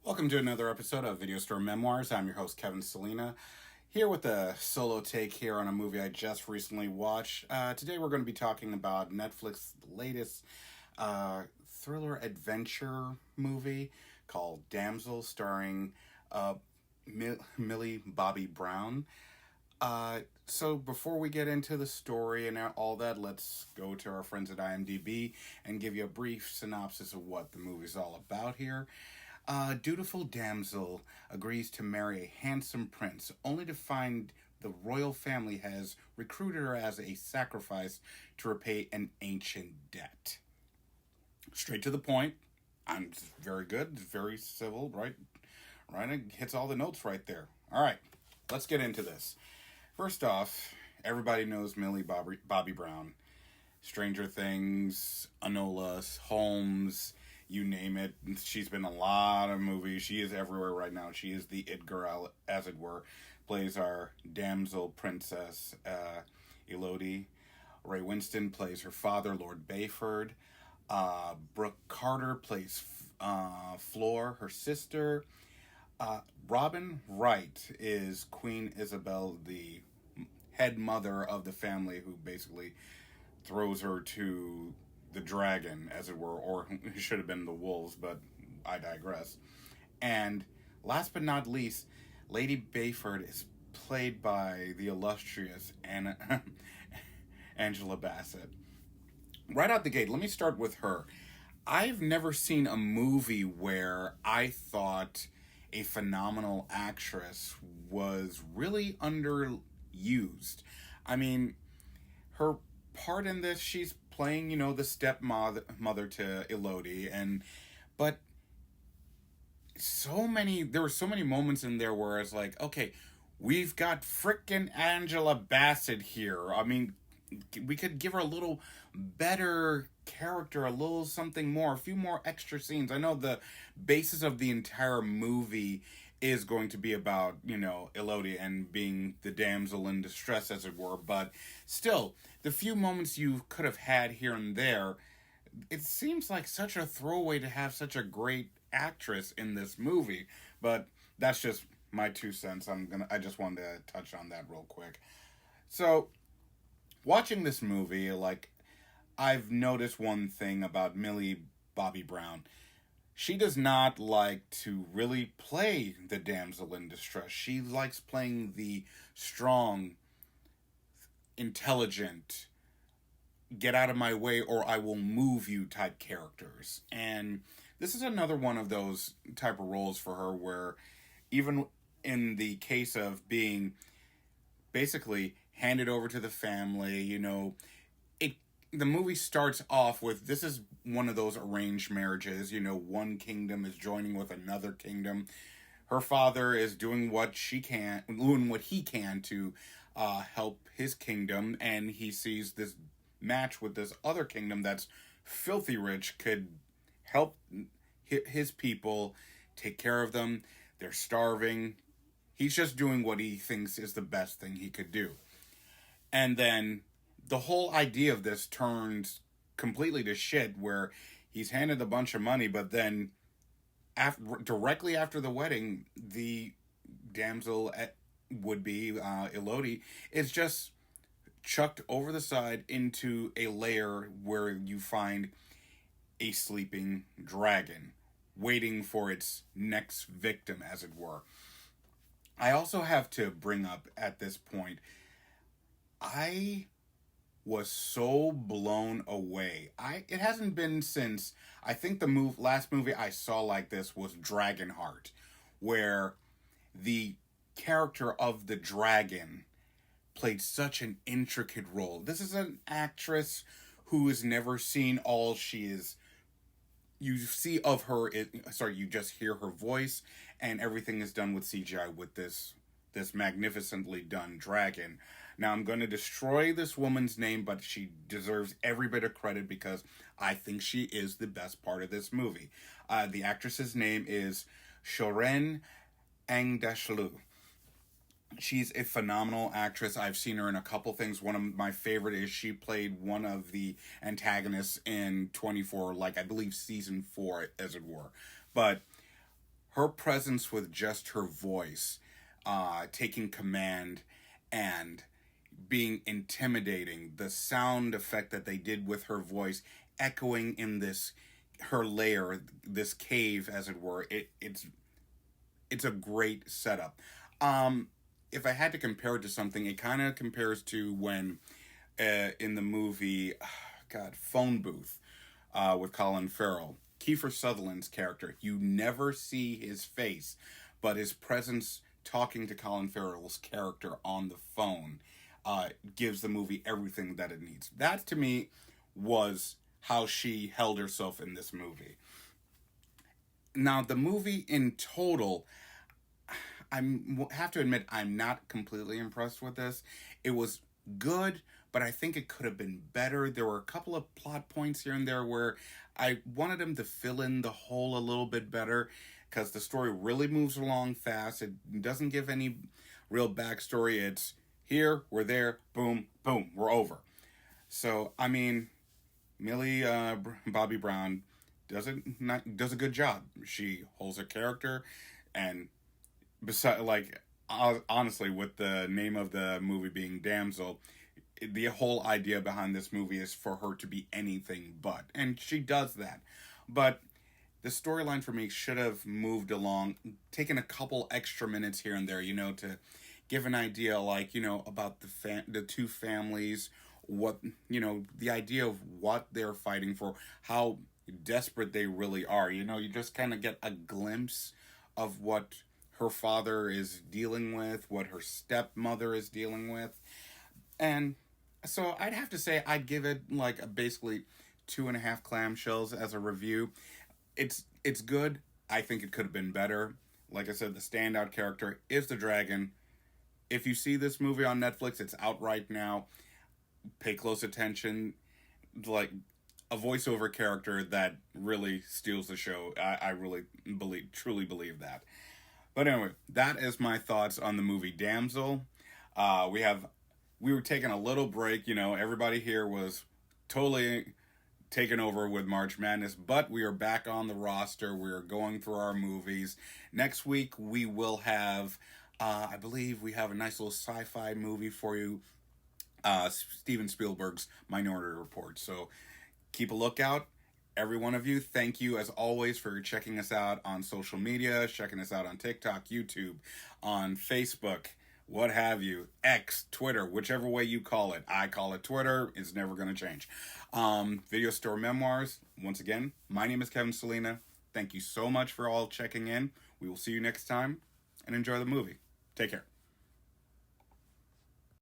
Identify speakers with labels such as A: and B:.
A: Welcome to another episode of Video Store Memoirs. I'm your host, Kevin Selena, here with a solo take here on a movie I just recently watched. Today we're going to be talking about Netflix's latest thriller adventure movie called Damsel, starring Millie Bobby Brown. So before we get into the story and all that, let's go to our friends at IMDb and give you a brief synopsis of what the movie's all about here. A dutiful damsel agrees to marry a handsome prince, only to find the royal family has recruited her as a sacrifice to repay an ancient debt. Straight to the point. I'm very good, very civil, right? Right, it hits all the notes right there. All right, let's get into this. First off, everybody knows Millie Bobby Brown. Stranger Things, Enola Holmes, you name it. She's been in a lot of movies. She is everywhere right now. She is the it girl, as it were. Plays our damsel princess, Elodie. Ray Winston plays her father, Lord Bayford. Brooke Carter plays Flor, her sister. Robin Wright is Queen Isabel, the head mother of the family, who basically throws her to the dragon, as it were, or it should have been the wolves, but I digress. And last but not least, Lady Bayford is played by the illustrious Angela Bassett. Right out the gate, let me start with her. I've never seen a movie where I thought a phenomenal actress was really underused. I mean, her part in this, she's playing, the stepmother to Elodie, but there were so many moments in there where it's like, okay, we've got frickin' Angela Bassett here. I mean, we could give her a little better character, a little something more, a few more extra scenes. I know the basis of the entire movie is going to be about, Elodie and being the damsel in distress, as it were, but still, the few moments you could have had here and there, it seems like such a throwaway to have such a great actress in this movie, but that's just my 2 cents. I just wanted to touch on that real quick. So, watching this movie, I've noticed one thing about Millie Bobby Brown. She does not like to really play the damsel in distress. She likes playing the strong, intelligent, get out of my way or I will move you type characters. And this is another one of those type of roles for her where even in the case of being basically handed over to the family, the movie starts off with, this is one of those arranged marriages, one kingdom is joining with another kingdom. Her father is doing what he can to help his kingdom, and he sees this match with this other kingdom that's filthy rich, could help his people, take care of them. They're starving. He's just doing what he thinks is the best thing he could do. And then the whole idea of this turns completely to shit, where he's handed a bunch of money, but then directly after the wedding, the damsel would-be Elodie is just chucked over the side into a lair where you find a sleeping dragon waiting for its next victim, as it were. I also have to bring up at this point, I was so blown away. It hasn't been since, I think the last movie I saw like this was Dragonheart, where the character of the dragon played such an intricate role. This is an actress who has never seen all she is. You see of her, you just hear her voice, and everything is done with CGI with this magnificently done dragon. Now, I'm going to destroy this woman's name, but she deserves every bit of credit because I think she is the best part of this movie. The actress's name is Shoren Angdashlu. She's a phenomenal actress. I've seen her in a couple things. One of my favorite is she played one of the antagonists in 24, I believe season 4, as it were. But her presence with just her voice, taking command and being intimidating, the sound effect that they did with her voice echoing in this her lair, this cave as it were, it's a great setup. If I had to compare it to something, it kind of compares to when in the movie, God, Phone Booth, with Colin Farrell. Kiefer Sutherland's character, you never see his face, but his presence talking to Colin Farrell's character on the phone gives the movie everything that it needs. That, to me, was how she held herself in this movie. Now, the movie in total, I have to admit, I'm not completely impressed with this. It was good, but I think it could have been better. There were a couple of plot points here and there where I wanted them to fill in the hole a little bit better, because the story really moves along fast. It doesn't give any real backstory. It's here, we're there, boom, boom, we're over. So, I mean, Millie Bobby Brown does a good job. She holds her character, and beside, like, honestly, with the name of the movie being Damsel, the whole idea behind this movie is for her to be anything but, and she does that. But the storyline for me should have moved along, taken a couple extra minutes here and there, to give an idea, like, about the two families, what, the idea of what they're fighting for, how desperate they really are. You just kind of get a glimpse of what her father is dealing with, what her stepmother is dealing with. And so I'd have to say I'd give it like basically 2.5 clamshells as a review. It's good. I think it could have been better. Like I said, the standout character is the dragon. If you see this movie on Netflix, it's out right now. Pay close attention. Like, a voiceover character that really steals the show. I really truly believe that. But anyway, that is my thoughts on the movie Damsel. We were taking a little break. Everybody here was totally taken over with March Madness, but we are back on the roster. We are going through our movies. Next week we will have, I believe we have a nice little sci-fi movie for you. Steven Spielberg's Minority Report. So keep a lookout. Every one of you, thank you as always for checking us out on social media, checking us out on TikTok, YouTube, on Facebook, what have you, X, Twitter, whichever way you call it. I call it Twitter. It's never going to change. Video Store Memoirs. Once again, my name is Kevin Selena. Thank you so much for all checking in. We will see you next time, and enjoy the movie. Take care.